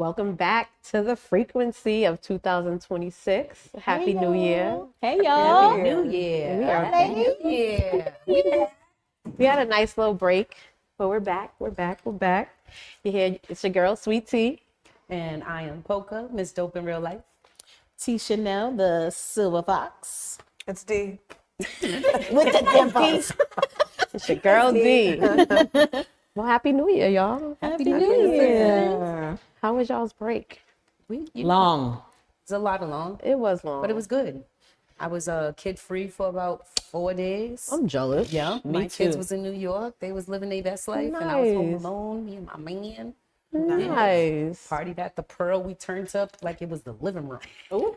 Welcome back to the frequency of 2026. Happy New Year. Hey, y'all. Happy New Year. We are Happy New Year. We had a nice little break, but we're back. We're back. You hear it's your girl, Sweet Tea. And I am Polka, Miss Dope in Real Life. T. Chanel, the Silver Fox. It's D. With the dimples. It's your girl, D. Well, Happy New Year, y'all. Happy New Year. How was y'all's break? Long. It's a lot of long, It was long. but it was good. I was kid-free for about 4 days. I'm jealous. Yeah, Me my kids too. was in New York. They was living their best life, and I was home Nice. alone, me and my man. Nice. Partied at the Pearl. We turned up like it was the living room. Ooh.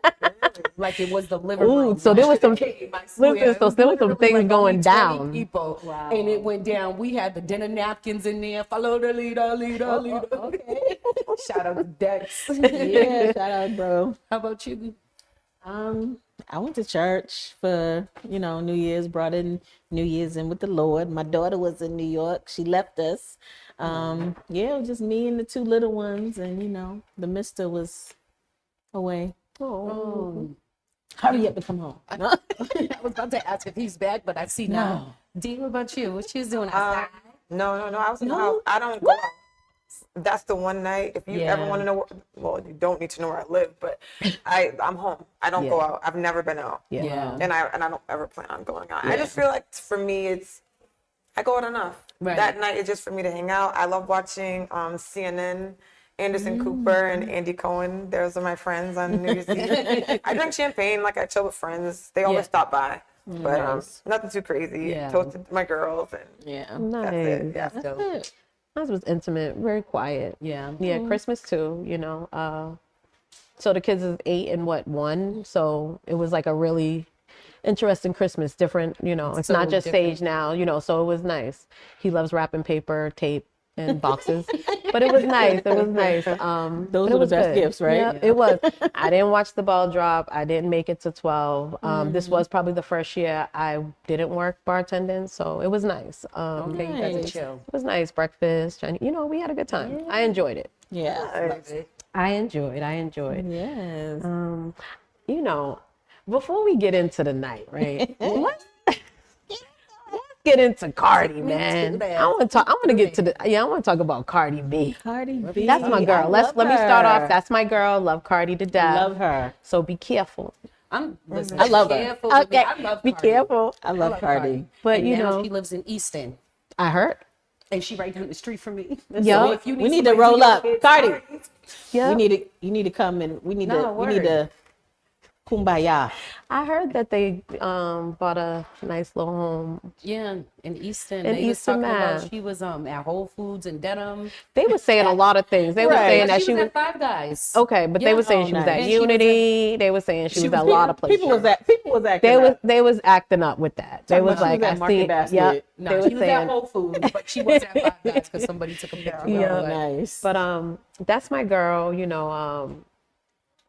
Like it was the living Ooh, room. so there was some- I swear. listen, so It was there was some literally things like going only 20 down. People. Wow. And it went down. We had the dinner napkins in there. Follow the leader. Okay. Shout out to Dex. Yeah, shout out, bro. How about you? I went to church for, New Year's, brought in New Year's in with the Lord. My daughter was in New York. She left us. Yeah, it was just me and the two little ones. And, the mister was away. Oh. Hurry up and come home. I was about to ask if he's back, but I see now. D, what about you? What she's doing outside? No. I was in the house. I don't go out. That's the one night. If you ever Yeah. want to know, you don't need to know where I live, but I'm home. I don't go out. I've never been out. Yeah. And I don't ever plan on going out. I just feel like for me, I go out enough. Right. That night is just for me to hang out. I love watching CNN. Anderson Cooper and Andy Cohen. Those are my friends on New Year's Eve. I drink champagne, like I chill with friends. They always stop by, but Nice. nothing too crazy. Yeah. Toasted my girls, and Yeah. Nice. that's it. Yeah. That's dope. Good. Ours was intimate, very quiet. Yeah. Yeah, Christmas too, so the kids is 8 and 1, so it was like a really interesting Christmas, different, it's so not just different. sage now, so it was nice. He loves wrapping paper, tape, and boxes, but it was nice. Those Those but were it the was best good. gifts, right? Yeah, it was. I didn't watch the ball drop. I didn't make it to 12. This was probably the first year I didn't work bartending, so it was nice. Okay, you got to Nice. chill. It was nice, breakfast, Chinese, we had a good time. I enjoyed it. Yeah. Love it. I enjoyed. Yes. Before we get into the night, right? let's get into Cardi, man. that. I want to get to I want to talk about Cardi B. Cardi B. That's my girl. Let me start off. That's my girl. Love Cardi to death. Love her. So be careful. Listen, I love her. careful. Okay, I love be Cardi. careful. I love Cardi. But And you now know, she lives in Easton, I heard. and she right down the street from me. Yeah. So if you We need to somebody roll your up. kids, Cardi. Yeah. You need to come and we need to kumbaya. I heard that they bought a nice little home. Yeah, in Easton. In They was Easton, talking Mass. about she was at Whole Foods in Dedham. They were saying a lot of things. They were Right. saying But that she was at Five Guys. okay, but they Yeah. were saying Oh, she was nice. at And she was Unity. They were saying she was at a lot of places. People was acting They was acting up with that. They was about she like, was at I Market see. Basket. Yeah, they No, was she was at saying. Whole Foods, but she was at Five Guys because somebody took a picture of her. Yeah. But nice. But that's my girl.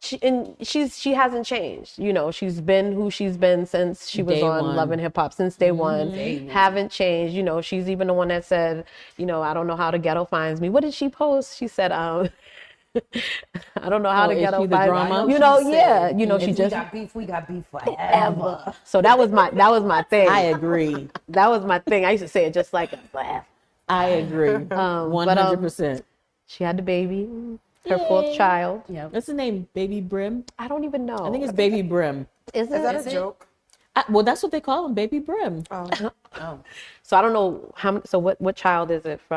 She hasn't changed. She's been who she's been since she was Day on one. Love and Hip Hop since day one. Day one. Haven't changed. She's even the one that said, I don't know how the ghetto finds me. What did she post? She said, I don't know how the is ghetto she the finds drama? me. she Yeah. said, She if we just got beef, we got beef forever. ever. So that was my thing. I agree. That was my thing. I used to say it just like forever. I agree. 100%. She had the baby, her fourth child. Yeah. What's the name? Baby Brim? I don't even know. I think it's Baby Brim. is Is that it? a joke? Well, that's what they call him, Baby Brim. Oh. So I don't know how. So what child is it for?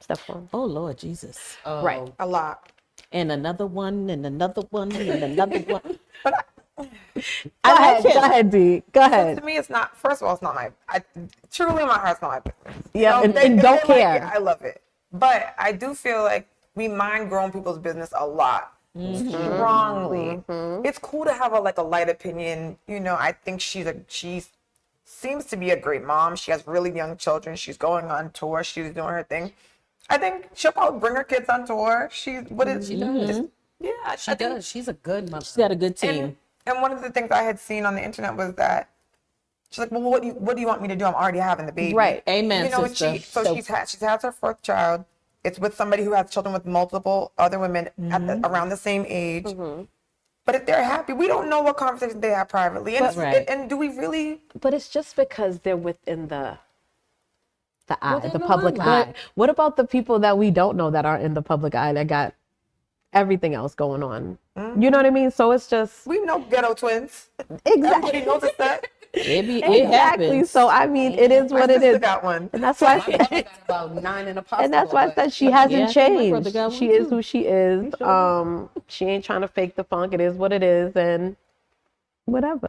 Stephon. Oh, Lord Jesus. Oh. Right. A lot. And another one, and another one, and another one. Go ahead, D. Go ahead. To me, it's not. First of all, it's not my. Truly, my heart's not my business. Yeah, and they don't like care. it, I love it, but I do feel like we mind grown people's business a lot. Strongly. It's cool to have a light opinion. I think she seems to be a great mom. She has really young children. She's going on tour. She's doing her thing. I think she'll probably bring her kids on tour. She does. Yeah, She does. She's a good mother. She's got a good team. And one of the things I had seen on the internet was that she's like, well, what do you want me to do? I'm already having the baby. Right. Amen, And sister. she has her fourth child. it's with somebody who has children with multiple other women around the same age. But if they're happy, we don't know what conversations they have privately. And, and do we really? But it's just because they're within the eye, they're the in the public limelight. eye. What about the people that we don't know that are in the public eye that got everything else going on? You know what I mean? So it's just We know ghetto twins. exactly. Everybody knows that. It Exactly. happens. So I mean, it is My what it sister is, got one. and that's why. My brother got about 9 in a possible. And that's why I but- said she hasn't Yeah, I think my brother changed. got She one is too. who she is. She ain't trying to fake the funk. It is what it is, and whatever.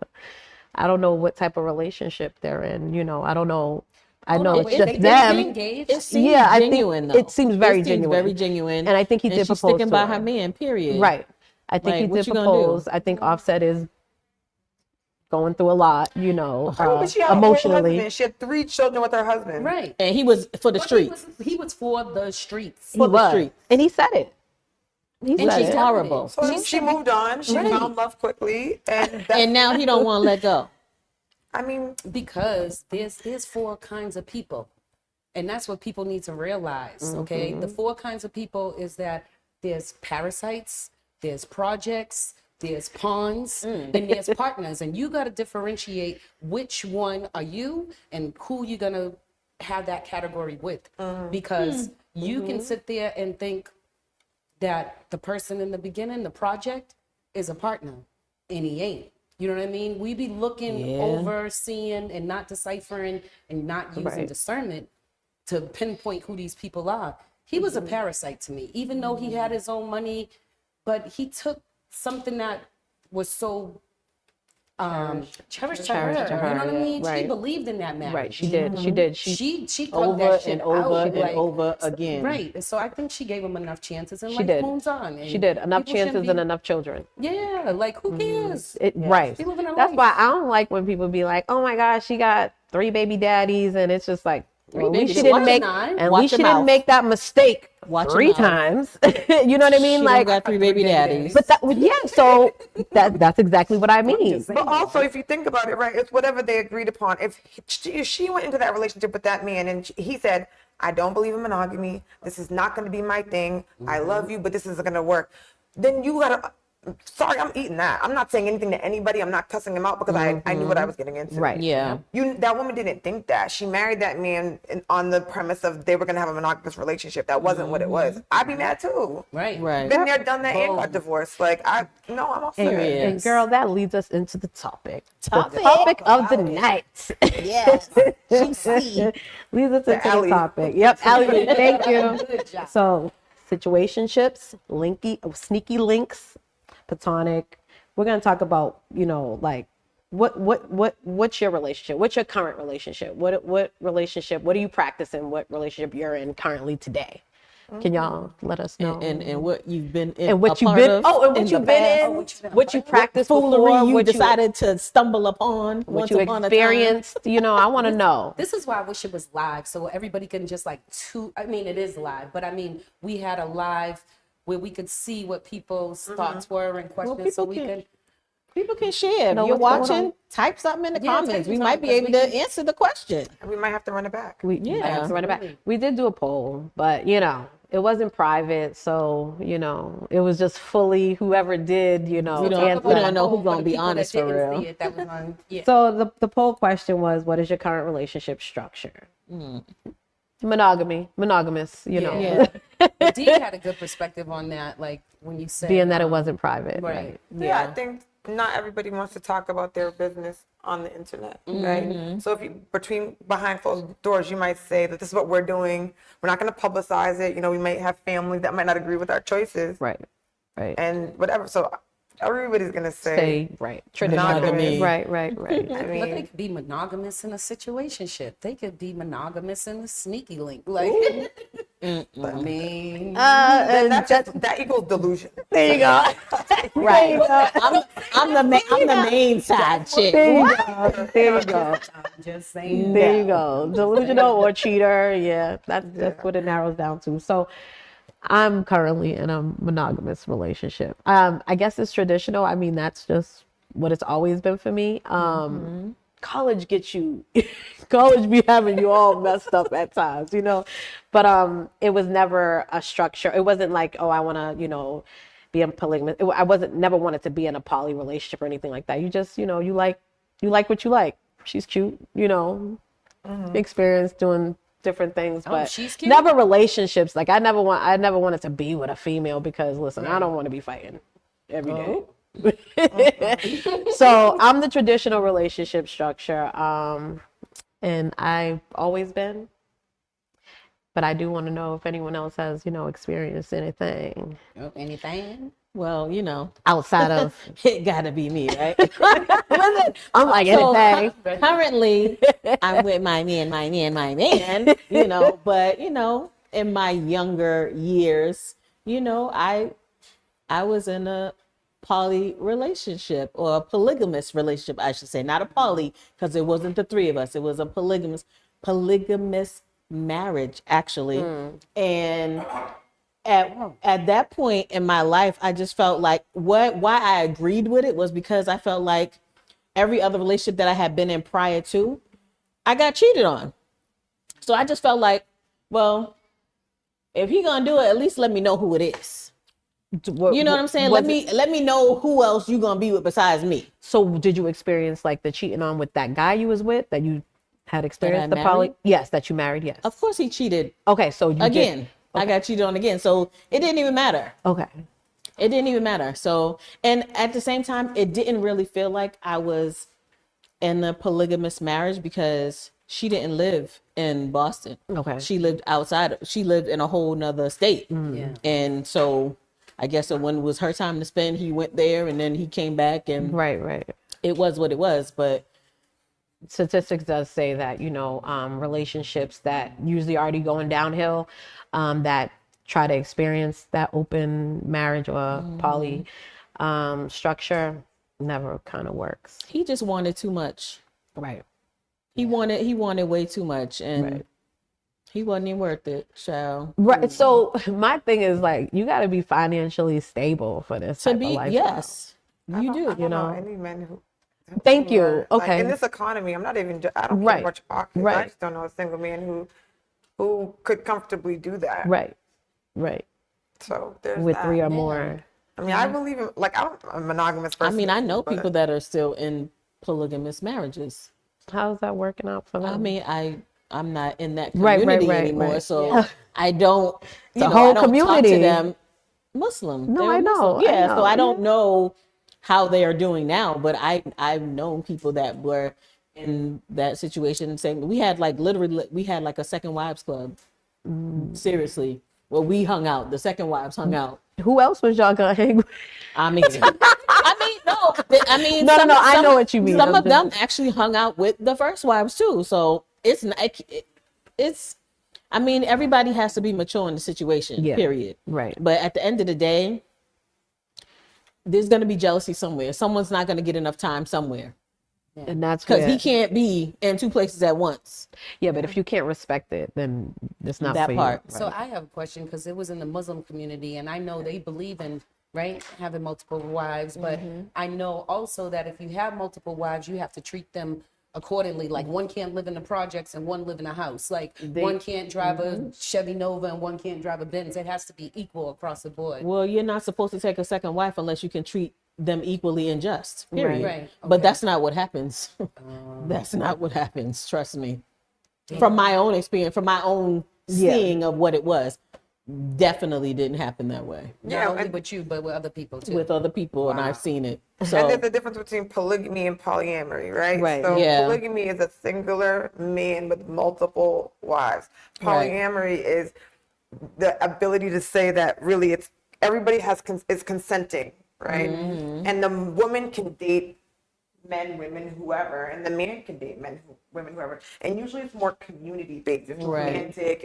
I don't know what type of relationship they're in. You know, I don't know. I know it's wait, just they them. engaged? It seems Yeah, I think genuine, though. it seems very genuine. Very genuine. And I think he did she's propose sticking to by her. her man, period. Right. I think Like, he what did you gonna do? propose. I think Offset is going through a lot. You know, I mean, but she had a great emotionally. husband. She had 3 children with her husband. Right. And he was for the But streets. He was for the streets. He for the was, streets. and he said it. He And said she's it. horrible. So she moved on. She found love quickly, and And now he don't want to let go. I mean, Because there's 4 kinds of people. And that's what people need to realize, okay? The 4 kinds of people is that there's parasites, there's projects, there's pawns, and there's partners. And you got to differentiate which one are you and who you're going to have that category with. Because you can sit there and think that the person in the beginning, the project, is a partner, and he ain't. You know what I mean? We be looking, overseeing, and not deciphering and not using Right. discernment to pinpoint who these people are. He was a parasite to me, even though he had his own money, but he took something that was so cherished to her. Cherished to You know her, what I yeah, mean? She right. believed in that marriage. Right. She did. She did. She plugged Over that shit and out. over and like, over again. Right. So I think she gave him enough chances, and She life did. moves on. And She did enough people shouldn't chances be- and enough children. Yeah, like who cares? Right. She living her That's life. why I don't like when people be like, "Oh my gosh, she got 3 baby daddies," and it's just like, well, at least baby she daddies. didn't make, Watch your and at mouth. least she Watch your didn't mouth. make that mistake Watch your 3 mouth. times. You know what I mean? She Like, don't got 3 baby daddies. but that, yeah. So that's exactly what I mean. but also if you think about it, right, it's whatever they agreed upon. If she went into that relationship with that man and he said, "I don't believe in monogamy. This is not going to be my thing. I love you, but this isn't going to work," then you gotta. Sorry, I'm eating that. I'm not saying anything to anybody. I'm not cussing him out because I knew what I was getting into. Right. Yeah. That woman didn't think that. She married that man on the premise of they were gonna have a monogamous relationship. That wasn't what it was. I'd be mad too. Right. Right. Been there, done that, and Boom. got divorced. Like I'm all for And, it. and girl, that leads us into the topic. Topic. The topic of the night. Yes. Juicy. Leads us into the alley. topic. Yep, Allie, thank you. Good job. So, situationships, sneaky links, platonic. We're gonna talk about, you know, like what's your relationship? What's your current relationship? What relationship? What are you practicing? What relationship you're in currently today? Can y'all let us know? And what you've been in And what a you've part been of and what in you've the been past. in, what you practiced Foolery before, you what decided to stumble upon what once you upon a time. experienced. You know, I want to know. This is why I wish it was live, so everybody can just like I mean, it is live, but I mean, we had a live where we could see what people's thoughts were and questions, so we could. People can share. If Know you're what's going watching, type something in the Yeah, type comments. We something, might be because able we to can- answer the question. And we might have to run it back. We Yeah, have to run it back. absolutely. We did do a poll, but you know, it wasn't private, so you know, it was just fully whoever did, you know, We don't- answer. we don't know who's For gonna the be people that honest for didn't real. see it, that was on, yeah. So the poll question was, what is your current relationship structure? Monogamous, you know, Yeah. But Dee had a good perspective on that, like when you said being that it wasn't private, right. right? Yeah, I think not everybody wants to talk about their business on the internet, right? So if you behind closed doors, you might say that this is what we're doing. We're not going to publicize it. You know, we might have families that might not agree with our choices, Right, right. and whatever. So everybody's going to say, Say right, Monogamy. right, right, right. I But they mean, could be monogamous in a situationship. They could be monogamous in a sneaky link. Like, I mean, that equals delusion. There you go. Right. I'm the main side chick. There you go. There you go. I'm just saying. There you go. Delusional or cheater. Yeah, that's what it narrows down to. So I'm currently in a monogamous relationship. I guess it's traditional. I mean, that's just what it's always been for me. college gets you, college be having you all messed up at times, you know. But it was never a structure. It wasn't like, oh, I want to, you know, be in polygamous. I wasn't never wanted to be in a poly relationship or anything like that. You just, you know, you like what you like. She's cute, you know. Experience doing different things, but she's cute. never relationships. Like I never wanted to be with a female because listen, I don't want to be fighting every day. So I'm the traditional relationship structure, and I've always been. But I do want to know if anyone else has, you know, experienced anything Anything? Well, you know, outside of. it gotta be me, right? I'm like So anything. currently, I'm with my man, you know, but you know, in my younger years, you know, I was in a poly relationship or a polygamous relationship, I should say, not a poly, because it wasn't the three of us. It was a polygamous marriage, actually. And at that point in my life, I just felt like why I agreed with it was because I felt like every other relationship that I had been in prior to, I got cheated on. So I just felt like, well, if he gonna do it, at least let me know who it is. You know what I'm saying? Let me know who else you gonna be with besides me. So did you experience like the cheating on with that guy you was with that you had experienced the married? poly? Yes, that you married. Yes. Of course he cheated Okay, so you again. did. I got cheated on again. So it didn't even matter. Okay. It didn't even matter. So, and at the same time, it didn't really feel like I was in a polygamous marriage because she didn't live in Boston. Okay. She lived outside. She lived in a whole nother state. Yeah. And so I guess when it was her time to spend, he went there and then he came back and Right. it was what it was. But Statistics does say that, you know, relationships that usually already going downhill, that try to experience that open marriage or poly structure never kind of works. he just wanted too much. Right. He wanted way too much and Right. he wasn't even worth it. So Right. So my thing is like, you got to be financially stable for this to type be, of lifestyle. yes, you I do. don't you know know. any men who. Thank you. Like, Okay. in this economy, I'm not even. I don't Right. care much pockets. I Right. just don't know a single man who could comfortably do that. Right. Right. So there's With that. 3 or more. I mean, I believe in like I'm a monogamous I person. mean, I know but people that are still in polygamous marriages. How's that working out for them? I mean, I'm not in that Right, community right, anymore, right. so I don't. a I whole don't community. talk to them. Muslim. No, They're I know, Muslim. I Yeah, know, so I don't yeah. know how they are doing now, but I've known people that were in that situation. Saying we had like literally we had like a second wives club. Seriously, well, we hung out. The second wives hung out. Who else was y'all gonna hang with? I mean, no. I mean, No, I know what you mean. Some I'm of them just- actually hung out with the first wives too. So it's not. It's. I mean, everybody has to be mature in the situation. Yeah, Period. right. But at the end of the day, there's going to be jealousy somewhere. Someone's not going to get enough time somewhere And that's because where, he can't be in two places at once. yeah, but if you can't respect it, then it's not That for part. you. So I have a question because it was in the Muslim community, and I know they believe in having multiple wives, but I know also that if you have multiple wives, you have to treat them accordingly. Like one can't live in the projects and one live in a house. Like one can't drive a Chevy Nova and one can't drive a Benz. It has to be equal across the board. Well, you're not supposed to take a second wife unless you can treat them equally and just. Period. Right, But okay. that's not what happens. That's not what happens. Trust me. From my own experience, from my own seeing of what it was, definitely didn't happen that way Not only and with you, but with other people too. with other people, and I've seen it. and So there's a difference between polygamy and polyamory, right? Right. So Yeah. polygamy is a singular man with multiple wives. Right. Polyamory is the ability to say that really it's everybody is consenting, right? Mm-hmm. And the woman can date men, women, whoever, and the man can date men, women, whoever. And usually it's more community based. It's Right. romantic.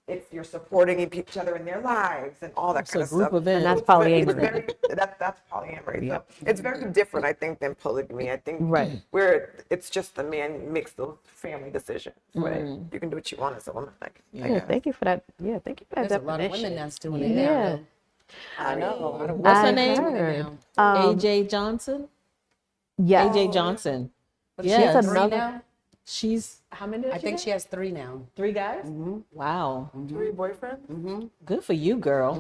It's you're supporting each other in their lives and all that It's kind a of group stuff. event. And that's It's very- polyamory. that's polyamory. So it's very different, I think, than polygamy. I think Right. where it's just the man makes those family decisions. Right. You can do what you want as a woman. Like, Yeah, thank you for that. Yeah, thank you for that There's a lot of definition. women that's doing it Yeah. now. I know. What's her I name? heard. AJ Johnson. Yes. AJ Johnson. But Yeah. she has That's three another- now. She's how many? Did I think she has three now. 3 guys. Wow, 3 boyfriends. good for you, girl.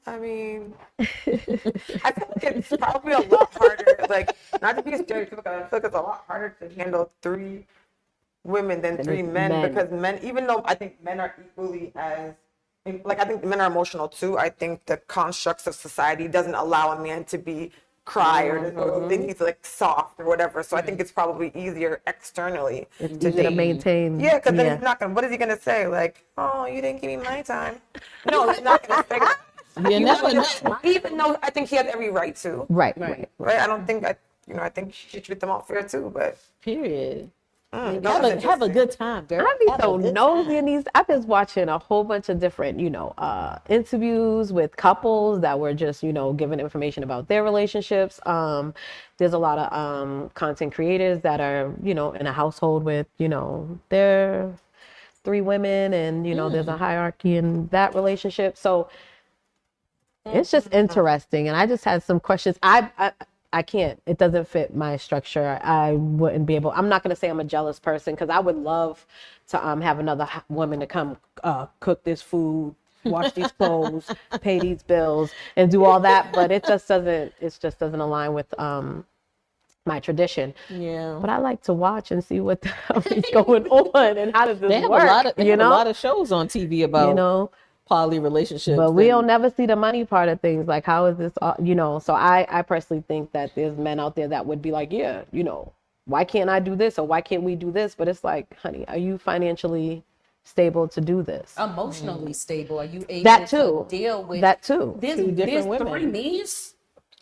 I mean, I feel like it's probably a lot harder. Like, not to be stereotypical, I feel like it's a lot harder to handle 3 women than 3 men, men. because men, even though I think men are equally as, like, I think men are emotional too. I think the constructs of society doesn't allow a man to be cry or they need to like soft or whatever. So I think it's probably easier externally. It's easy to maintain. Yeah, because then he's not gonna. What is he gonna say? Like, oh, you didn't give me my time. No, he's not gonna say that. You never know. Even though I think he has every right to. Right. Right. Right. I don't think I think she should treat them all fair too. But Period. that Have was a interesting. good time, girl. I be Have a so good nosy time. in these. I've been watching a whole bunch of different, interviews with couples that were just, giving information about their relationships. There's a lot of content creators that are, in a household with, their 3 women, and there's a hierarchy in that relationship. So it's just interesting, and I just had some questions. I can't. It doesn't fit my structure. I wouldn't be able. I'm not going to say I'm a jealous person, because I would love to have another woman to come cook this food, wash these clothes, pay these bills, and do all that. But it just doesn't. It just doesn't align with my tradition. Yeah. But I like to watch and see what the hell is going on and how does this They have work. a lot of you know, a lot of shows on TV about poly relationships. but we and- don't never see the money part of things. Like, how is this, so I personally think that there's men out there that would be like, yeah, why can't I do this? Or why can't we do this? But it's like, honey, are you financially stable to do this? Emotionally stable. Are you able That too. to deal with That too. There's, Two different there's women. 3 me's.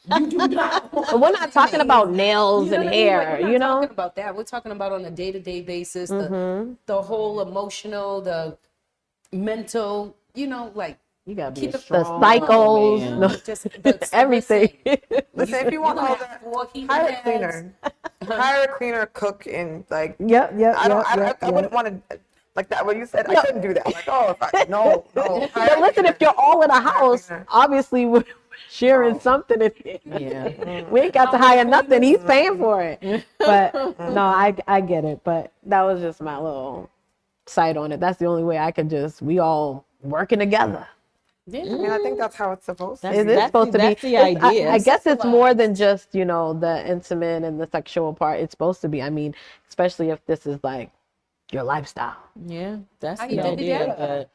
You do not. But we're not talking about nails You know and what I mean? Like, hair, we're not talking about that. We're talking about on a day-to-day basis, the whole emotional, the mental, like You gotta be keep a it- the strong cycles, man. no, just the, everything. Listen, if you want gonna all have that, 4 heating hire a pads. cleaner. Hire a cleaner, cook, and like. Yep. I wouldn't want to like that. What you said, I couldn't do that. Like, oh, no. But listen, if you're all in a house, obviously we're sharing something. Yeah. We ain't got to hire nothing. He's paying for it. But no, I get it. But that was just my little sight on it. That's the only way I could we all working together. Yeah. I mean, I think that's how it's supposed to. It is supposed to be. That's the idea. I guess it's more than just, the intimate and the sexual part. It's supposed to be. I mean, especially if this is like your lifestyle. Yeah, that's How the you did idea. that?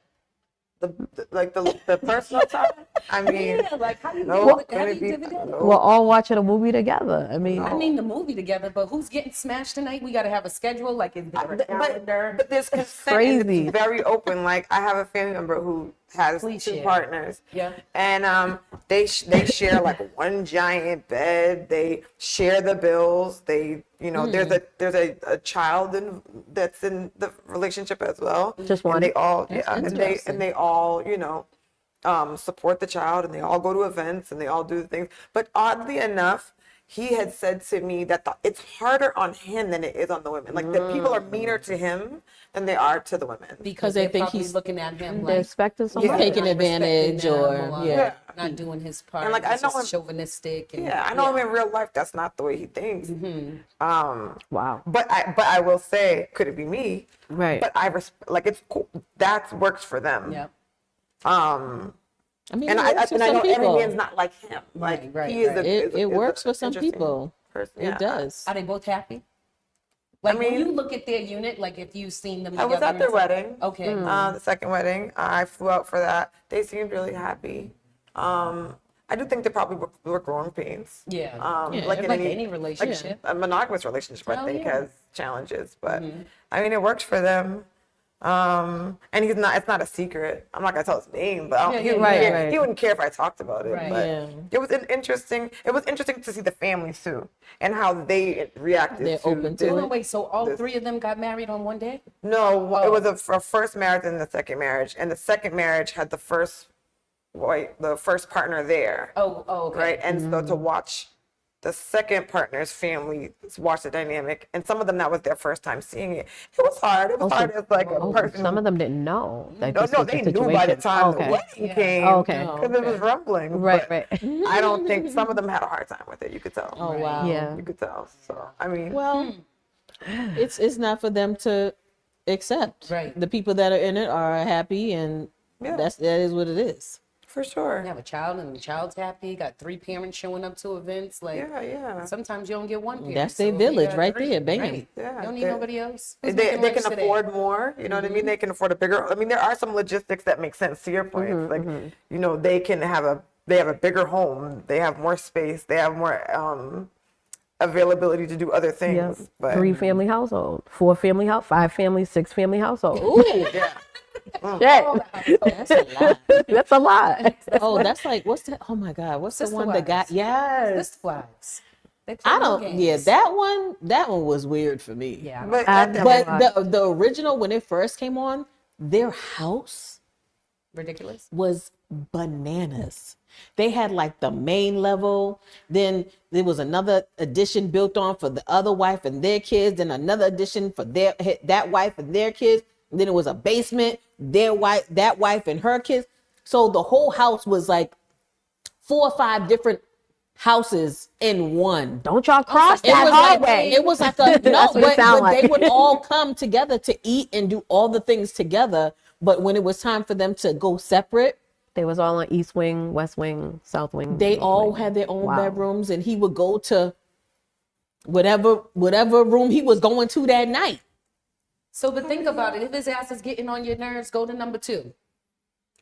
The personal time. I mean, Yeah, like how you no, do it? can How it you be? do it? No. We're all watching a movie together. I mean, I mean the movie together, but who's getting smashed tonight? We got to have a schedule. Like, is there a calendar? But there's consent, and crazy. it's very open. Like, I have a family member who has Please 2 share. partners. Yeah. And they share like one giant bed. They share the bills. They there's a child that's in the relationship as well. Just one? And they all interesting. and they all support the child, and they all go to events, and they all do the things. But oddly enough, he had said to me that it's harder on him than it is on the women. Like, the people are meaner to him than they are to the women. Because they they think probably he's- looking at him they're like expecting He's somebody. taking not advantage respecting them or yeah. not doing his part. And, like, I He's know just him- chauvinistic. And, Yeah, I know him in real life. That's not the way he thinks. Wow. But I will say, could it be me? Right. But like, it's cool. That works for them. Yeah. I mean, And it I works for know some every people. man's not like him. Like, Right, he is. right. It works for some interesting people. person. It Yeah. does. Are they both happy? Like, when mean- you look at their unit, like if you've seen them I was together at their and- wedding. Okay. The second wedding. I flew out for that. They seemed really happy. I do think they probably were growing pains. Yeah. Like Like any relationship. A monogamous relationship, I Hell think, yeah. has challenges, but I mean, it works for them. And it's not a secret. I'm not gonna tell his name, but Yeah, he, yeah, wouldn't right, care, right. he wouldn't care if I talked about it. Right. But Yeah. it was interesting to see the families too, and how they reacted. They're open to Wait, it. wait, wait, so all This- 3 of them got married on one day? No, it was a first marriage and the second marriage, and the second marriage had the first partner there. Oh, okay. Right, and so to watch the second partner's family watch the dynamic, and some of them that was their first time seeing it. It was hard. It was hard as like a person. Some of them didn't know. Like, No, this no, was the they knew by the situation. time Okay. the wedding Yeah. came. Oh, okay. Because it was rumbling. Right, but right. I don't think some of them had a hard time with it. You could tell. Oh wow. Yeah. You could tell. So I mean, Well, it's not for them to accept. Right. The people that are in it are happy, and Yeah. that is what it is. For sure. You have a child and the child's happy. Got 3 parents showing up to events. Like, Yeah. sometimes you don't get one parent. That's their So if you village got right 3, there, bam. right. Yeah, You don't need they- nobody else. Who's They making can lunch today? afford more, you know what I mean? They can afford a bigger. I mean, there are some logistics that make sense to your point. Like, you know, they have a bigger home, they have more space, they have more availability to do other things. Yep. But 3-family household, 4-family house, 5-family, 6-family household. yeah, Shit. That's a lot. That's a lot. Oh, that's like, what's that? Oh my God, what's the Sister one that got? Wives. Yes. Sister Wives. They play I no don't. Yeah, games. that one was weird for me. Yeah. but I- that But Wow. the original, when it first came on, their house Ridiculous. was bananas. They had like the main level, then there was another addition built on for the other wife and their kids, then another addition for that wife and their kids, and then it was a basement, that wife and her kids. So the whole house was like 4 or 5 different houses in one. Don't y'all cross It that was like hallway. it was like a no, That's what it but sound they like. would all come together to eat and do all the things together. But when it was time for them to go separate, They was all on East Wing, West Wing, South Wing. they North all Wing. had their own Wow. bedrooms, and he would go to whatever room he was going to that night. So, but think about it. If his ass is getting on your nerves, go to number 2.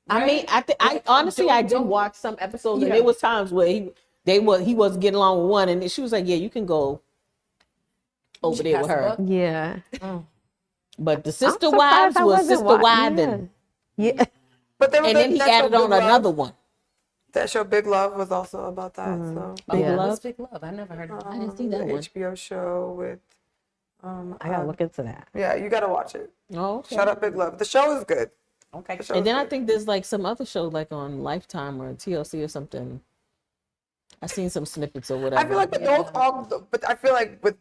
I mean, I honestly I did Don't- watch some episodes, and Yeah. there was times where he wasn't getting along with one, and she was like, "Yeah, you can go over there pass with the her." buck. Yeah. But the I'm sister surprised wives I was wasn't sister wa- wiving, Yeah. but there was and then he that show added on Big Love. another one. That show Big Love was also about that. So Big Yeah. Love. What's Big Love? I never heard of it. I didn't see the that one. HBO show with I gotta look into that. yeah, you gotta watch it. Oh, okay. Shout out Big Love. The show is good. Okay. The show And is then I good. think there's like some other show like on Lifetime or TLC or something. I seen some snippets or whatever. I feel like with those all, but I feel like with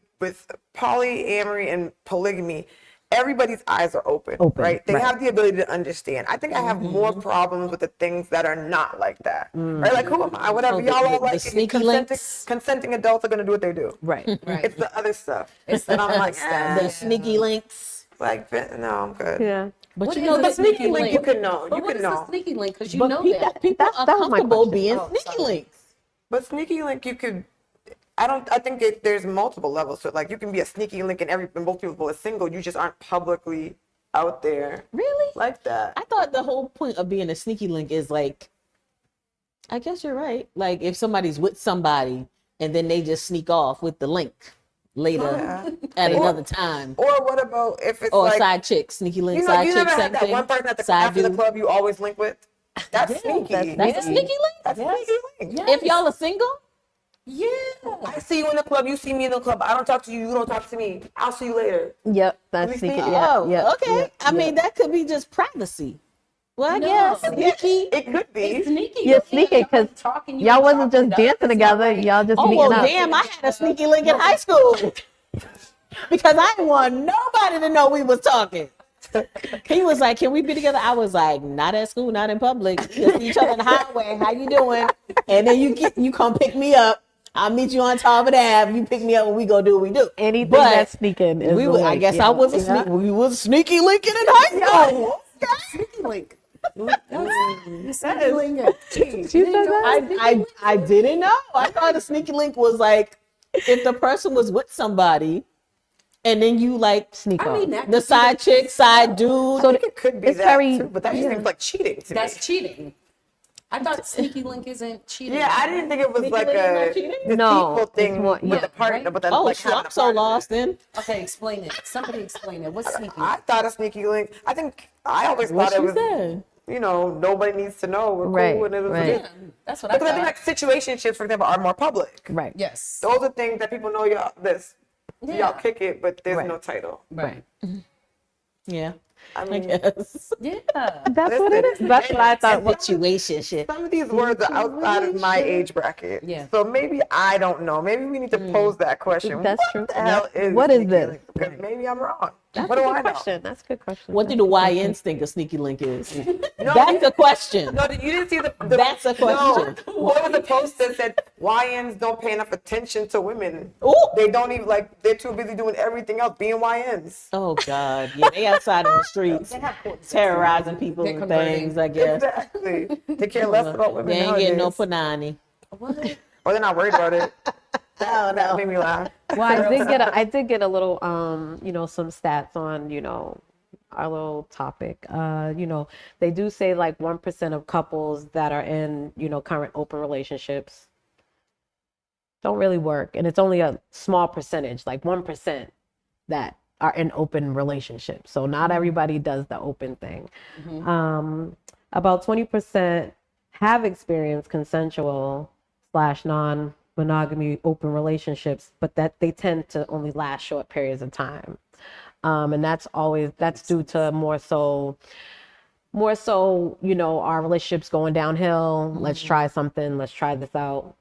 polyamory and polygamy, everybody's eyes are open, right? They right. have the ability to understand. I think I have more problems with the things that are not like that, right? Like who am I? Whatever Oh, y'all all the like. sneaky links. Consenting adults are gonna do what they do. Right. Right. It's the other stuff. It's that the I'm like, the sneaky links. like no, I'm good. Yeah. But What you is know, a the sneaky link, you can know. But You what can is know. a sneaky link? Because you but know people, that. people That- are that was my comfortable question. being Oh, sneaky sorry. links. But sneaky link, you could. I think there's multiple levels to it. Like you can be a sneaky link and both people are single. You just aren't publicly out there Really? like that. I thought the whole point of being a sneaky link is like, I guess you're right. Like if somebody's with somebody and then they just sneak off with the link later Yeah. at Or- another time. Or what about if it's Or like side chick, sneaky link, you know, side you chick, never same had that thing. one person at Side after the dude. club you always link with? That's sneaky. That's a sneaky link? That's a sneaky link. If y'all are single, Yeah. I see you in the club, you see me in the club. I don't talk to you, you don't talk to me. I'll see you later. Yep. That's We sneaky. sneak- Yeah. oh, yeah. okay. yeah, I mean, that could be just privacy. Well, I No. guess Yeah. sneaky. It could be. It's sneaky. Yeah, though. sneaky, Y'all 'cause talking, you Y'all don't wasn't talk just to the dancing others, together. right? Y'all just Oh, meeting well, up. damn, I had a sneaky link in high school. Because I didn't want nobody to know we was talking. He was like, "Can we be together?" I was like, "Not at school, not in public. Just see each other in the highway. How you doing?" And then you come pick me up. I'll meet you on Target Ave. You pick me up and we go do what we do. Anything But that's sneaking is we the were, I link, guess yeah. I was a Yeah. we was sneaky linking in high school. Sneaky link. Sneaky link. She said that? I didn't know. I thought a sneaky link was like if the person was with somebody and then you like Sneak I off. mean, that the side chick, side dude. So I think it could be it's that very- too, but that just seems like cheating to me. That's cheating. I thought sneaky link isn't cheating. Yeah, I didn't think it was Sneaky like link is a not cheating? deceitful No, it's thing more- with yeah, the partner, right? but then Oh, like shoot, having I'm a so part of it. lost then. Okay, explain it. Somebody explain it. What's sneaky? I thought a sneaky link. I think I always What thought it she was. said? You know, nobody needs to know. We're Right, cool, and it was right. Yeah, that's what I because I thought. think like situationships, for example, are more public. Right. Yes. Those are things that people know y'all. Yeah. Y'all kick it, but there's Right. no title. Right. Yeah. I I mean, guess. Yeah. That's what it is. That's what I thought. Situationship. some of these words are outside of my age bracket. Yeah. So maybe I don't know. Maybe we need to pose that question. That's What true. the hell is What is sneaky this? link? Because maybe I'm wrong. That's What a do good I know? question. That's a good question. What do the YNs think a sneaky link is? No, That's a question. No, you didn't see the That's a question. No, what was the post that said YNs don't pay enough attention to women? Ooh. They don't even like. They're too busy doing everything else, being YNs. Oh God, yeah, they outside in the streets terrorizing people They're and converting. things. I guess Exactly. They care less about women they ain't getting no nowadays. panani. What? Or they're not worried about it. No, That made me laugh. Well, I did get a little, some stats on, our little topic. They do say like 1% of couples that are in, current open relationships don't really work. And it's only a small percentage, like 1% that are in open relationships. So not everybody does the open thing. About 20% have experienced consensual / non-monogamy open relationships, but that they tend to only last short periods of time. And that's due to more so, our relationships going downhill. Let's try something. Let's try this out.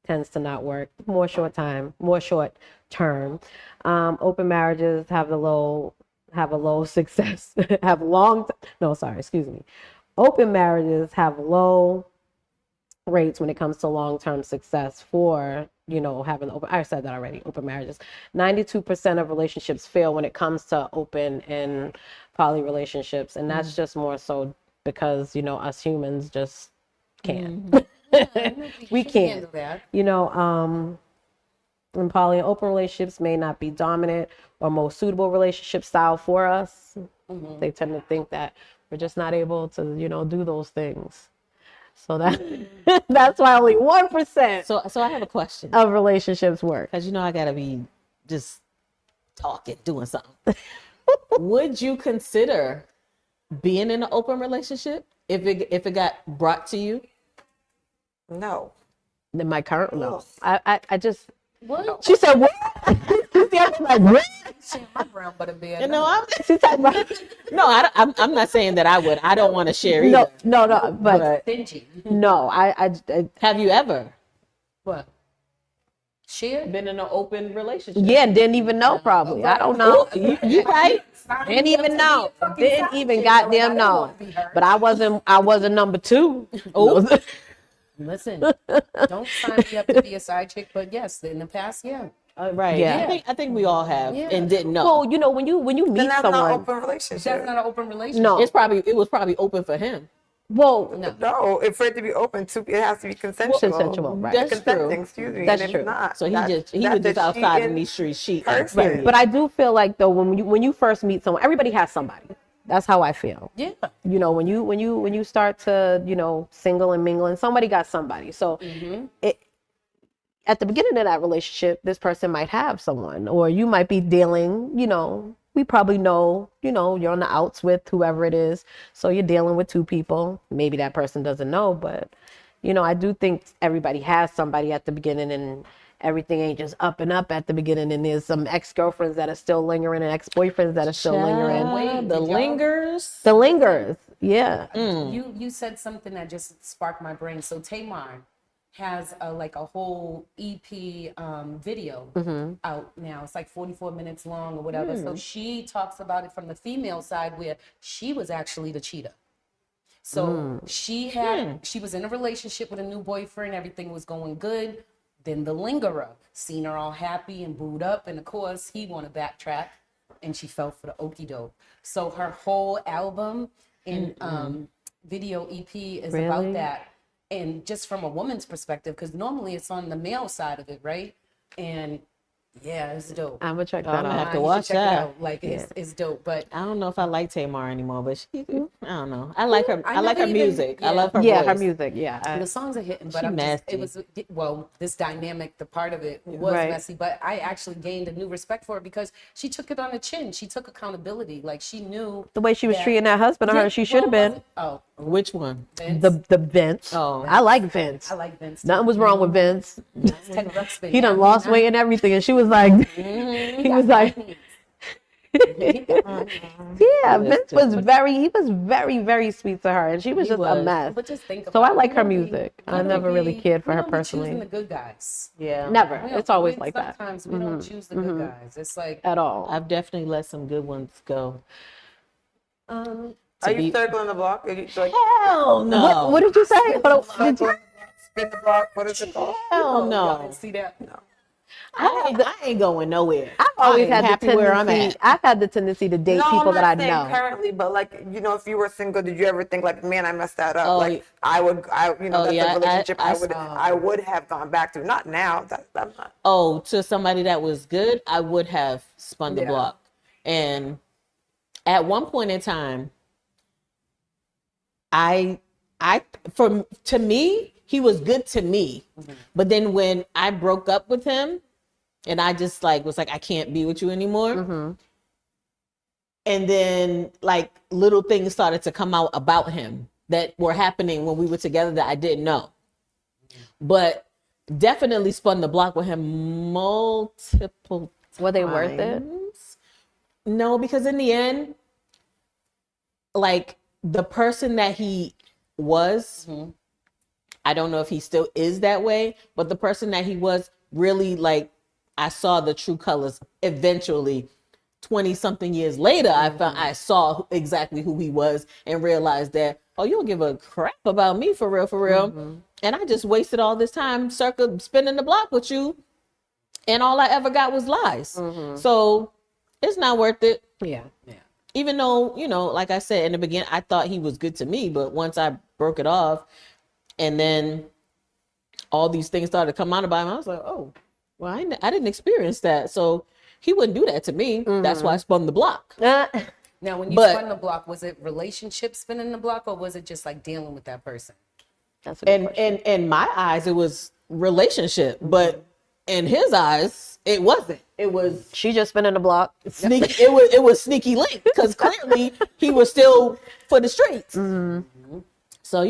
Tends to not work. More short term. Open marriages have a low success. Open marriages have low rates when it comes to long-term success for having open. I said that already. Open marriages. 92% of relationships fail when it comes to open and poly relationships, and that's just more so because us humans just can't. We can't. handle that. In poly and open relationships may not be dominant or most suitable relationship style for us. They tend to think that we're just not able to do those things. So that's why only 1% So I have a question of relationships work. because I gotta be just talking, doing something. Would you consider being in an open relationship if it got brought to you? No. In my current, no. I just, What? she said, what? See, I was like, what? My brown butter bear. She talking about, I'm not saying that I would. I don't want to share no, either. no, but Stingy. no, I Have you ever What? Share? been in an open relationship? yeah, didn't even know probably. I don't know. You right? Didn't even know. Didn't even goddamn know. But I wasn't number 2. Oh. Listen, don't sign me up to be a side chick, but yes, in the past, yeah. Right. Yeah. I think we all have Yeah. and didn't know. Well, when you Then meet that's not someone, open relationship. That's not an open relationship. no. It was probably open for him. Well, No. No, for it to be open, it has to be consensual. consensual, right? That's Consenting, true. excuse me. That's and if true. it's not, So he that's was just a outside in cheating these streets cheating. person. Period. But I do feel like though when you first meet someone, everybody has somebody. That's how I feel. Yeah. When you start to single and mingle, and somebody got somebody. So it at the beginning of that relationship, this person might have someone, or you might be dealing. We probably know you're on the outs with whoever it is, so you're dealing with 2 people. Maybe that person doesn't know, but I do think everybody has somebody at the beginning, and everything ain't just up and up at the beginning, and there's some ex-girlfriends that are still lingering and ex-boyfriends that are still lingering. Wait, The did y'all- lingers. The lingers, yeah. You said something that just sparked my brain. So Tamar has a whole EP video out now. It's like 44 minutes long or whatever. So she talks about it from the female side where she was actually the cheater. So she was in a relationship with a new boyfriend. Everything was going good. Then the lingerer seen her all happy and booed up. And of course, he want to backtrack. And she fell for the okie doke. So her whole album and video EP is Really? about that. And just from a woman's perspective, because normally it's on the male side of it, right? And yeah, it's dope. I'm gonna check I'm that gonna out. have to You should watch check it that. out. Like it's dope. But I don't know if I like Tamar anymore, but I don't know. I like her. I I like her never even- music. I yeah. love her Yeah, voice. her music. Yeah, the songs are hitting, but She I'm just, messy. it was, this dynamic, the part of it was Right. messy, but I actually gained a new respect for her because she took it on the chin. She took accountability. Like she knew the way she was that- treating that husband of Yeah, hers, she should have well, been. Oh, Which one? Vince. The Vince. Oh. I like Vince. I like Vince. Nothing was wrong with Vince. Ted Ruxpin. He done lost weight and everything, and she was like, he was like, Yeah, Vince was very sweet to her, and she was just a mess. But just think about So I it. like We her don't be- music. we I don't never really be- cared for we her don't be choosing personally. the good guys. Yeah. Never. We don't- It's always we- like that Sometimes we don't choose the good guys. It's like, at all. I've definitely let some good ones go. Are you circling the block? Are you like Hell no. What did you say? Hold on. Did you? spin the block? What is it called? Hell y'all no. didn't see that? I ain't going nowhere. I've always I am had the happy where I'm tendency. at. I've had the tendency to date people I'm that not I saying know. currently, but like, you know, if you were single, did you ever think like, man, I messed that up? Oh, Like, that's yeah, a relationship I- I would have gone back to. Not now. I'm not. Oh, to somebody that was good, I would have spun the Yeah. block. And at one point in time, to me, he was good to me. But then when I broke up with him, and I just was like, I can't be with you anymore. And then like little things started to come out about him that were happening when we were together that I didn't know. But definitely spun the block with him multiple times. Were they worth it? No, because in the end, like the person that he was, I don't know if he still is that way, but the person that he was really like, I saw the true colors eventually. 20 something years later, I saw exactly who he was and realized that, oh, you don't give a crap about me for real. And I just wasted all this time spinning the block with you. And all I ever got was lies. So it's not worth it. Yeah. Even though, like I said in the beginning, I thought he was good to me, but once I broke it off and then all these things started to come out about him, I was like, oh, well, I didn't experience that. So he wouldn't do that to me. That's why I spun the block. Now, when you But- spun the block, was it relationship spinning the block, or was it just like dealing with that person? That's a good And question. in my eyes, it was relationship, but in his eyes, it wasn't. It was She just spinning the block. sneaky. It was sneaky link because clearly he was still for the streets. So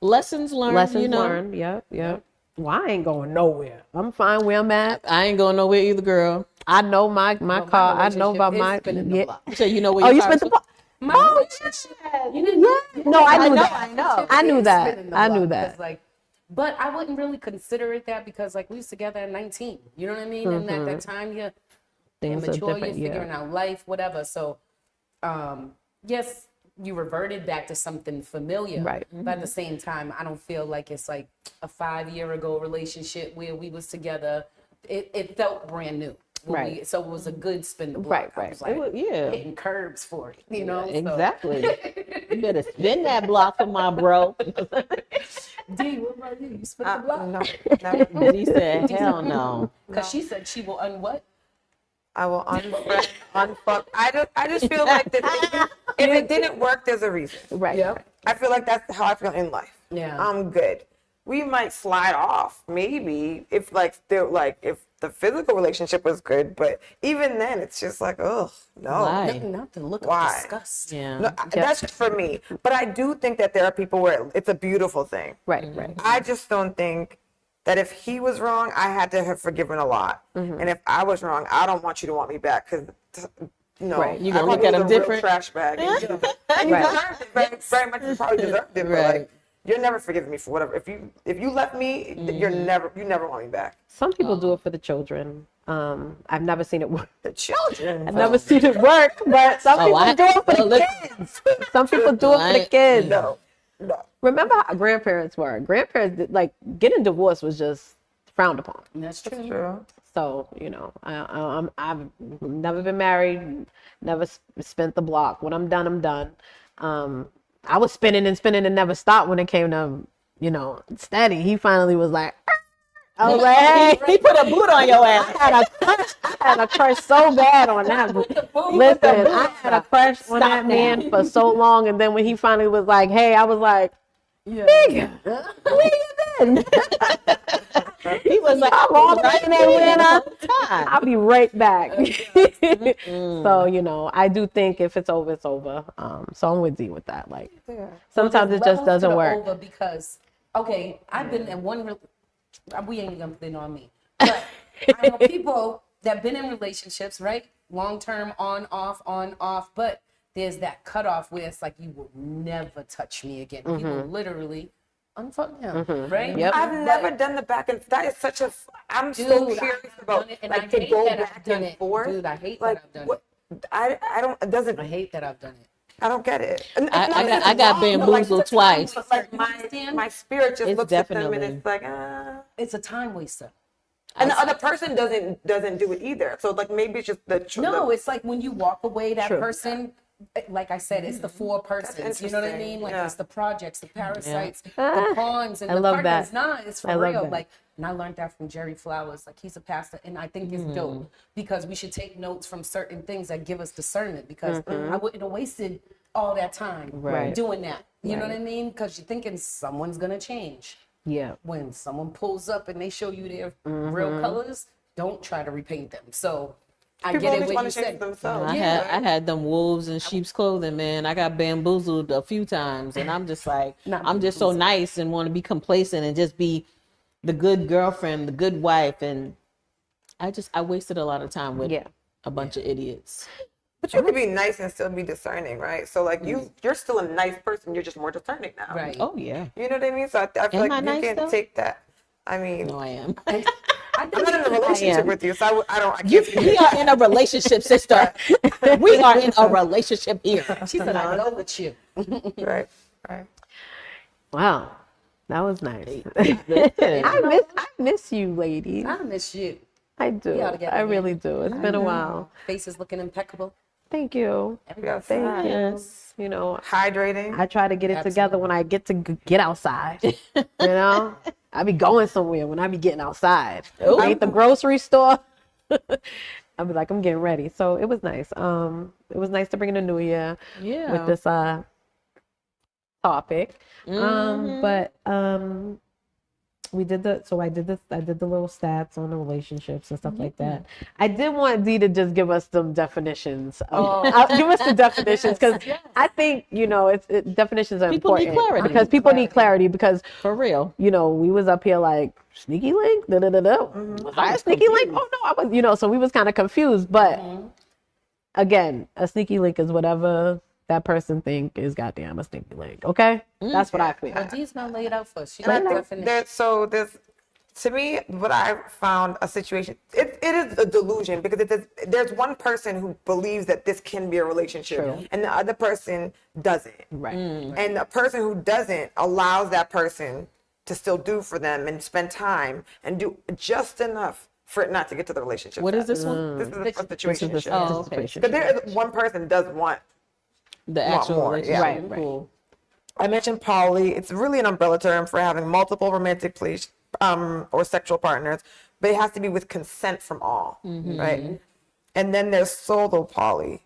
lessons learned. Lessons learned. Yep. Well, I ain't going nowhere. I'm fine where I'm at. I ain't going nowhere either, girl. I know my Well, car. my I know about relationship my. is spinning the Yeah. block. So you know where Oh, your you car spent the is- block. My Oh, relationship. You didn't yeah. No, I knew that. I know. I knew is that. spinning the I knew block, that. 'cause, like, but I wouldn't really consider it that because like we was together at 19. You know what I mean? And at that time, you're Things are immature, you're different. figuring Yeah. out life, whatever. So, yes, you reverted back to something familiar. Right. But at the same time, I don't feel like it's like a 5 year ago relationship where we was together. It felt brand new. Right. So it was a good spin the block. Right, I was right. like, Yeah. hitting curbs for it, so. Exactly. You better spin that block for my bro. D, what about you? You spin the block? No, never. He said, hell no. Because she said she will what? I will unfriend, unfuck. I just feel like that if it didn't work, there's a reason. Right. Yeah. right. I feel like that's how I feel in life. Yeah. I'm good. We might slide off maybe if if the physical relationship was good, but even then it's just like, oh no. Why? Not to look Why? up disgust. Yeah. No, that's just for me. But I do think that there are people where it's a beautiful thing. Right. Right. I just don't think that if he was wrong, I had to have forgiven a lot. And if I was wrong, I don't want you to want me back because, Right. You gonna I look at probably him was a real different? trash bag. And you deserved it very much. You probably deserved it. But Right. like, you're never forgiving me for whatever. If you left me, you never want me back. Some people do it for the children. I've never seen it work. The children. I've never seen it work, but some people do it for the listen. kids. Some people do it for the kids. No. Remember how grandparents were? Grandparents, like, getting divorced was just frowned upon. That's true. True. So, I've never been married, never spent the block. When I'm done, I'm done. I was spinning and never stopped when it came to, steady. He finally was like, I was like, hey. He put a boot on your ass. I had a crush so bad on that. Listen, I had a crush on that man for so long, and then when he finally was like, "Hey," I was like, "Nigga, where you been?" He was like, I'm all right in that winter. time. I'll be right back. So I do think if it's over, it's over. So I'm with Z with that. Like sometimes it just doesn't work. Over because I've been in one. We ain't gonna put it on me, but I know people that been in relationships, right? long term, on, off, but there's that cutoff where it's like, you will never touch me again. You will literally unfuck him, right? Yep. I've never done the back and that is such a. I'm so Dude, curious I've about done it, and like I to hate go that I've back done and it. forth. Dude, I hate that like, I've done what, I don't. It doesn't. I hate that I've done it. I don't get it. And it's I not that I it's got wrong, but, like, bamboozled it's a time, twice. but, like You my understand? spirit just It's looks at them and definitely- it's like It's a time waster. and the other person doesn't do it either. So like maybe it's just No, it's like when you walk away, that True. person, like I said, it's the four persons. You know what I interesting. mean? Like Yeah. it's the projects, the parasites, the pawns, and I the love partners. that. Nah, it's for I love real. that. Like, and I learned that from Jerry Flowers. Like, he's a pastor, and I think it's dope because we should take notes from certain things that give us discernment. Because I wouldn't have wasted all that time Right. doing that. You know what I mean? Because you're thinking someone's gonna change. Yeah. When someone pulls up and they show you their real colors, don't try to repaint them. So I people get always it when want you to change said themselves. I had them wolves in sheep's clothing, man. I got bamboozled a few times, and I'm just like, Not I'm just so nice and want to be complacent and just be the good girlfriend, the good wife, and I wasted a lot of time with Yeah. a bunch of idiots. But you can be nice and still be discerning, right? So like you're still a nice person. You're just more discerning now. right. Oh yeah, You know what I mean? So I feel Am like I you nice, can though? take that. I mean, no, I am. I I'm think not in a relationship am. with you, so I can't. We are in a relationship, sister. We are in a relationship here. she said I go with you. Right. Right. Wow. That was nice. I miss you, ladies. I miss you. I do. ought to get I again. really do. It's been a while. Face is looking impeccable. Thank you. Yes. Thank you. Yes. You know, Hydrating. I try to get it together when I get to get outside. You know, I be going somewhere when I be getting outside. If I ain't the grocery store. I'll be like, I'm getting ready. So it was nice. It was nice to bring in the new year Yeah. with this topic. But we did I did the little stats on the relationships and stuff like that. I did want Dee to just give us some definitions. Give us the definitions because I think, you know, definitions are People need important clarity. because people need clarity because, For real. you know, we was up here like sneaky link, Was I a sneaky link? Oh no, I was, you know, so we was kind of confused. But again, a sneaky link is whatever that person think is goddamn a sneaky link. Okay, that's what I feel. But Dee's gonna lay it out for us. She And I got think definition. there's to me what I found a situation. It is a delusion because there's one person who believes that this can be a relationship, True. and the other person doesn't. Right. And the person who doesn't allows that person to still do for them and spend time and do just enough for it not to get to the relationship. What is phase. this one? This is the situation. Oh, okay. Because there is one person does want. The actual more, relationship. yeah. Right. Cool. I mentioned poly. It's really an umbrella term for having multiple romantic or sexual partners, but it has to be with consent from all, right? And then there's solo poly,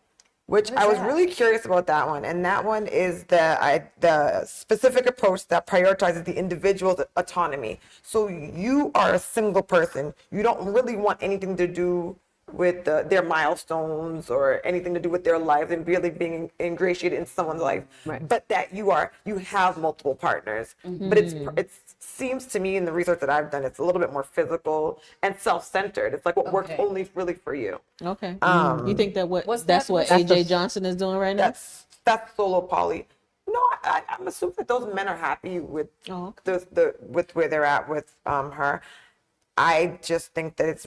which I was really curious about that one. And that one is the specific approach that prioritizes the individual's autonomy. So you are a single person. You don't really want anything to do with their milestones or anything to do with their lives and really being ingratiated in someone's life, Right. but that you have multiple partners. But it seems to me in the research that I've done, it's a little bit more physical and self-centered. It's like what works Okay. only really for you. Okay. You think that What's that's that? what That's AJ Johnson is doing right now? That's solo poly. No, I'm assuming that those men are happy with Oh, okay. with where they're at with her. I just think that it's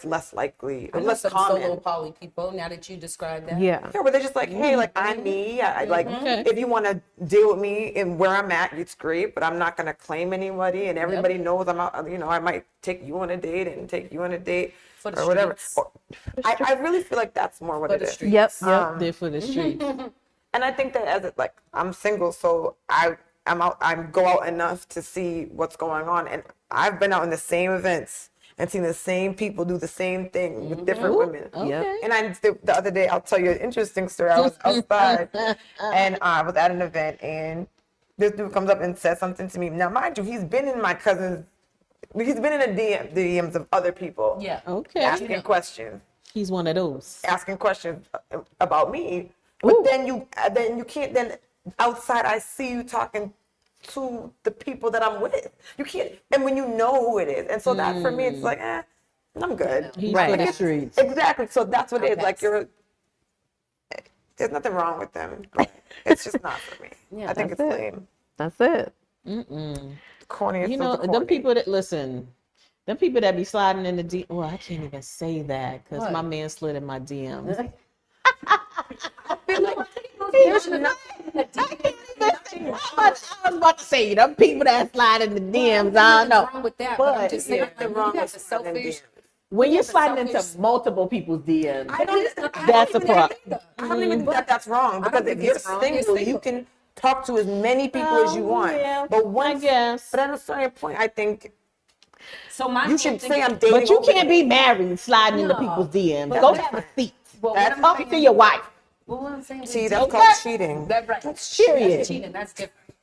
less likely, I know less some common. solo poly people. Now that you described that, Yeah. Yeah, where they're just like, hey, like I'm me. I like Okay. if you want to deal with me and where I'm at, it's great. But I'm not gonna claim anybody, and everybody knows I'm out. You know, I might take you on a date and take you on a date For the or whatever. streets. I really feel like that's more what For it the is. streets. Yep. They're for the street. And I think that I'm single, so I'm out. I go out enough to see what's going on, and I've been out in the same events and seen the same people do the same thing with different women. Okay. And the other day, I'll tell you an interesting story. I was outside and I was at an event, and this dude comes up and says something to me. Now, mind you, he's been in the DMs of other people. Yeah. Okay. Asking questions. He's one of those. Asking questions about me. But then you can't, then outside, I see you talking to the people that I'm with. You can't, and when you know who it is. And so that for me, it's like, I'm good. He's Right. for the streets. Exactly. So that's what it is. Like Okay. there's nothing wrong with them. But it's just not for me. Yeah, I think it's that's it. lame. That's it. Corny. You It's know, so corny. them people that listen, them people that be sliding in the DM. Well, I can't even say that because What? my man slid in my DMs. There's nothing. I was about to say them people that slide in the DMs. I don't know. wrong with that, but I'm just saying, Nothing like, wrong you with have the sliding in selfish. When you're Yeah, the sliding into selfish- multiple people's DMs, I that's a don't even problem. think- I don't even think that that's wrong because think if you're it's wrong. You're single, you single. can talk to as many people as you want. Yeah, But I once, guess. but at a certain point, I think So my you should say I'm dating. But you over can't be married sliding into No. people's DMs. That's Go different. have a seat. Well, That's what I'm Talk saying to your wife. Well, what I'm saying is, See, that's Okay. called cheating. that's right. Period. That's cheating. That's different.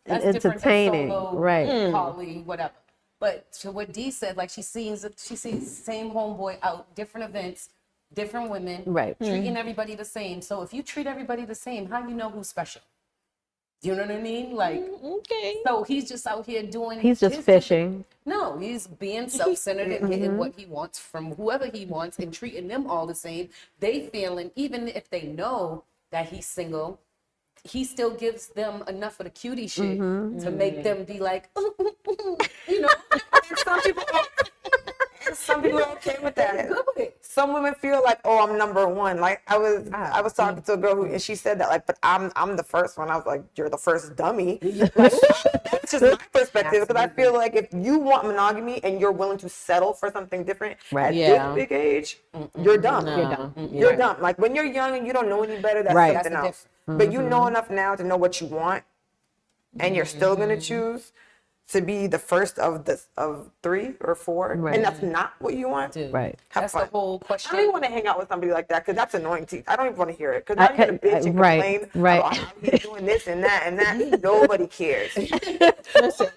That's Entertaining, different than solo, right. poly, whatever. But to what Dee said, like she sees the same homeboy out, different events, different women, Right. treating everybody the same. So if you treat everybody the same, how you know who's special? You know what I mean? Like, Okay. so he's just out here doing. He's just his fishing. No, he's being self-centered and getting what he wants from whoever he wants and treating them all the same. They feeling, even if they know that he's single, he still gives them enough of the cutie shit to make them be like, you know, And some people are okay with that. good with it. Some women feel like, oh, I'm number one. Like I was talking to a girl who, and she said that, like, but I'm the first one. I was like, you're the first dummy. Like, that's just my perspective because I feel like if you want monogamy and you're willing to settle for something different Right. at Yeah. this big age, you're dumb. No. You're dumb. You're dumb. Like when you're young and you don't know any better, that's Right. something That's the else. But you know enough now to know what you want, and you're still gonna choose to be the first of three or four, Right. and that's not what you want. Dude, Right. Have that's fun. the whole I question. don't even want to hang out with somebody like that because that's annoying to you. I don't even want to hear it because now you're gonna bitch and right, complain right. about how he's doing this and that. Nobody cares. Listen,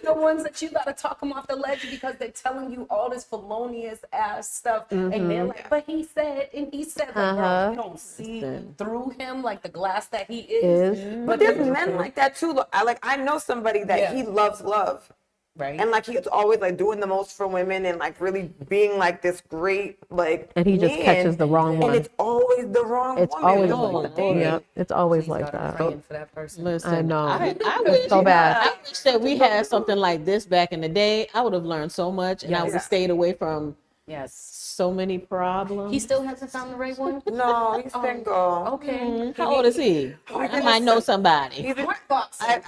The ones that you gotta talk them off the ledge because they're telling you all this felonious ass stuff, and they're like, "But he said," and he said, like, "Bro, you don't see through him like the glass that he is." But there's men like that too. Look, I know somebody that Yeah. he loves love. Right. And like he's always like doing the most for women and like really being like this great like And he just man, catches the wrong and one. it's always the wrong It's woman. always Don't like look that. at dating. Yeah, it's always Please like God, I'm that. praying for that person. listen. I know. I wish, So bad. I wish that we had something like this back in the day. I would have learned so much, and I would have Yes. stayed away from Yes. so many problems. He still hasn't found the right one. No, he's single. Okay. How old is he? I might know somebody. He's Heart box. I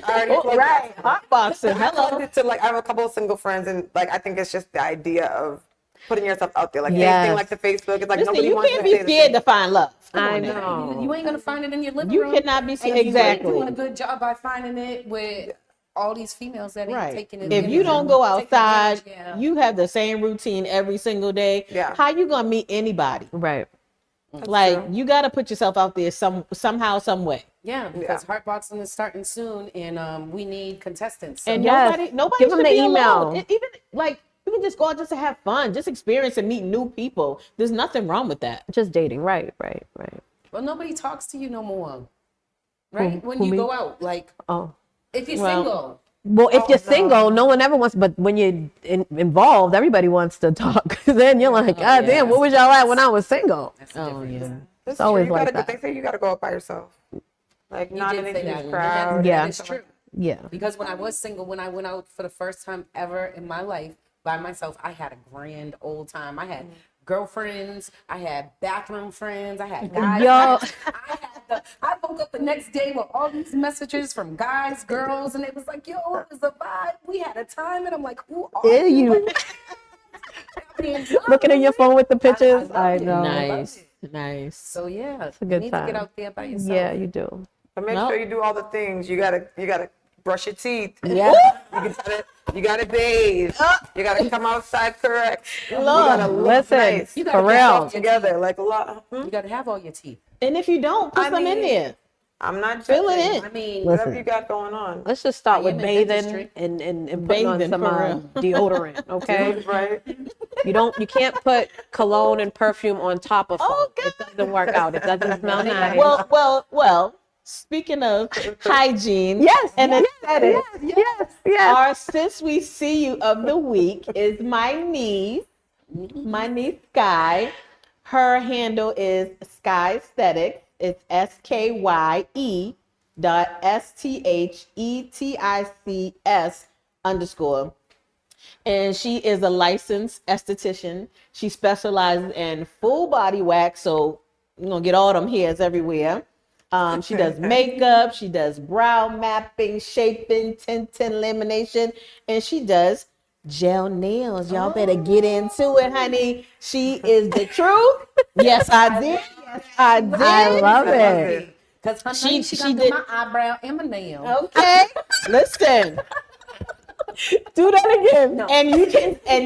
already Oh, plugged right, it. hotboxing. I plugged Hello. it to like I have a couple of single friends and like I think it's just the idea of putting yourself out there. Like Yes. anything like the Facebook, it's like Listen, nobody you wants can't to be say the scared same. to find love. Come I on now. know. You ain't gonna find it in your living You room. cannot be And scared. you ain't Exactly. doing a good job by finding it with all these females that ain't Right. taking it. If you don't go outside, yeah. you have the same routine every single day. Yeah. How you gonna meet anybody? Right. Like true. you got to put yourself out there somehow, some way. Yeah, because Heartboxing is starting soon, and we need contestants. So And Yes. nobody Give 'em should the be email. alone. Even like you can just go out just to have fun, just experience and meet new people. There's nothing wrong with that. Just dating. Right. well, nobody talks to you no more, right? When who, you me? go out, like Oh. if you're Well, single, Well, if you're no. single, no one ever wants. But when you're involved, everybody wants to talk. Then you're like, God damn, what was y'all at when I was single? that's the Oh difference. yeah. It's always true. like that. They say you gotta go out by yourself. Like You not did in say a that. huge and crowd. Yeah. that is true. Yeah. Because when I was single, when I went out for the first time ever in my life by myself, I had a grand old time. I had girlfriends, I had bathroom friends, I had guys. Yo. I woke up the next day with all these messages from guys, girls, and it was like, yo, it was a vibe. We had a time, and I'm like, who are Yeah, you looking at your phone with the pictures. I love it. know. Nice, nice. So yeah, a you good need time. to get out there by yourself. Yeah, you do. But make Well- sure you do all the things. You gotta brush your teeth. Yeah. You gotta bathe. You gotta come outside correct. You Lord, gotta look listen, nice. You for gotta real. yourself Together, like You gotta have all your teeth. And if you don't, put I some in mean- there. I'm not Fill it judging. in. I mean, Listen. Whatever you got going on. Let's just start I with am in bathing dentistry. and putting on Bathing, some for real. deodorant. Okay. Right? You can't put cologne and perfume on top of foam. It doesn't work out. It doesn't smell nice. Well. Speaking of hygiene, yes. and yes, aesthetics, yes. our since we see you of the week is my niece, my niece Sky. Her handle is Sky Aesthetics. It's SKYE.STHETICS_ and she is a licensed esthetician. She specializes in full body wax, so you're gonna get all them hairs everywhere. She does makeup, she does brow mapping, shaping, tinting, lamination, and she does gel nails. Y'all better get into it, honey. She is the truth. Yes, I did. Yes, I did. I love it. Because She she did- did my eyebrow and my nail. Okay, listen. Do that again. No. And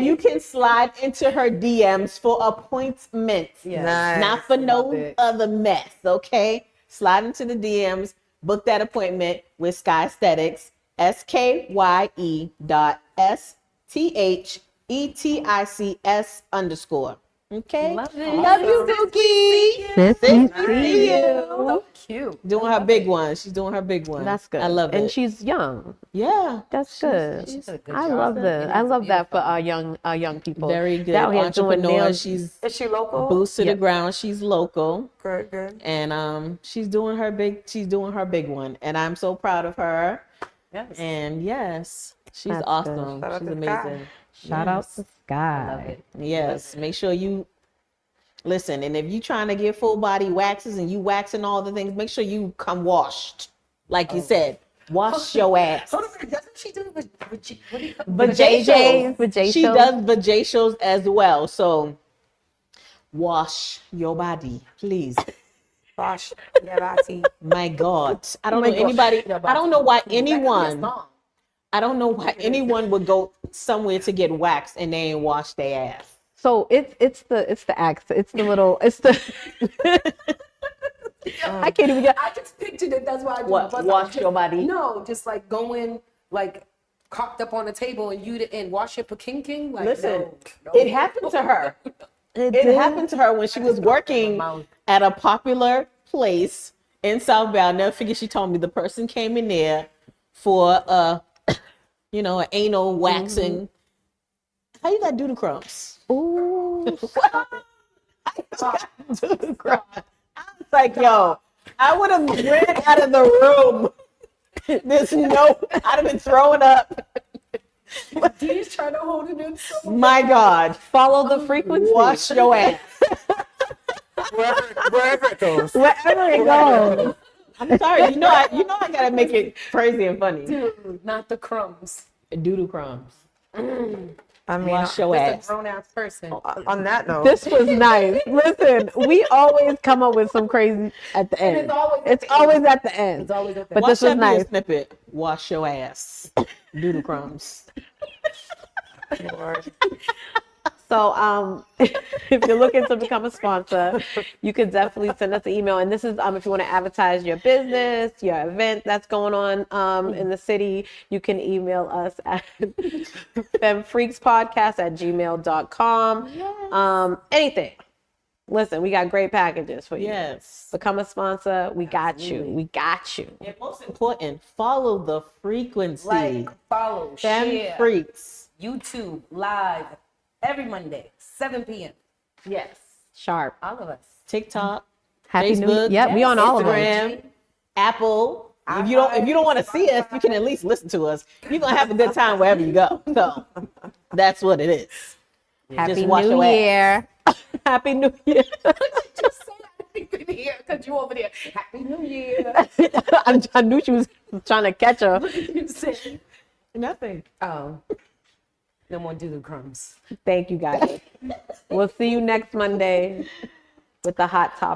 you can slide into her DMs for appointments. Nice. Not for no it. other mess, okay? Slide into the DMs, book that appointment with Sky Aesthetics, SKYE.STHETICS_. Okay? Love it. Love you, Dookie. Sis, Sis, we see see you. So cute. Doing her big one. She's doing her big one. That's good. I love it. And she's young. yeah. That's good. She's a good I job. love that. And I it's love that for beautiful. our young people. Very good. Out here doing Entrepreneur. nails. She's Is she local? boots to the Yep. ground. She's local. Good, good. And she's doing her big one, and I'm so proud of her. Yes. And yes, she's That's awesome. good. Shout out She's to Sky. amazing. Shout out Yes. to Sky. Love it. Yes, make sure you listen. And if you're trying to get full body waxes and you waxing all the things, make sure you come washed, like you said. Wash your ass. Hold on, doesn't she do it with what do you call But Vajacials. she does vajacials as well. So wash your body, please. Gosh, yeah, Lati. My God, I don't my know God. anybody. I don't know why That could be a anyone. song. I don't know why anyone would go somewhere to get waxed and they ain't wash their ass. So it's the axe. It's the little. It's the. I can't even get. I just pictured it. That's why I just What, bust wash out. your body? No, just like going like cocked up on the table and wash your king. Like, Listen, no. it happened to her. It happened to her when she was working at a popular place in South Bay. I'll never forget. She told me the person came in there for an anal waxing. How you got doodle crumbs? Ooh. Doodle crumbs. I was like, yo, I would have ran out of the room. I'd have been throwing up. He's trying to hold it in. So My God, Follow the frequency. wash your ass. Wherever it goes. Wherever it goes. I'm sorry. You know I gotta make it crazy and funny. Dude, not the crumbs. Doodle crumbs. I mean, Wash your Just a ass. grown ass person. on that note, This was nice. Listen, we always come up with some crazy at the end. it's always at the It's always at the end. It's always at the But Watch this was that be a nice. snippet. Wash your ass. Doodle crumbs. Lord. So if you're looking to become a sponsor, you could definitely send us an email. And this is if you want to advertise your business, your event that's going on in the city, you can email us at FemmeFreqsPodcast@gmail.com. Anything. Listen, we got great packages for you. Yes. Become a sponsor. We got you. We got you. And most important, follow the frequency. like, follow, Femme share. Freqs. YouTube live every Monday, 7 p.m. Yes. Sharp. All of us. TikTok, Happy New Facebook, Yep, we on all of them. Instagram, Apple. If you don't want to see us, you can at least listen to us. You're gonna have a good time wherever you go. So that's what it is. Happy wash New your ass. Year. Happy New Year. Just say Happy New Year because you over there. Happy New Year. I knew she was trying to catch her. You said, Nothing. oh, no more doodle crumbs. Thank you guys. We'll see you next Monday with the hot topic.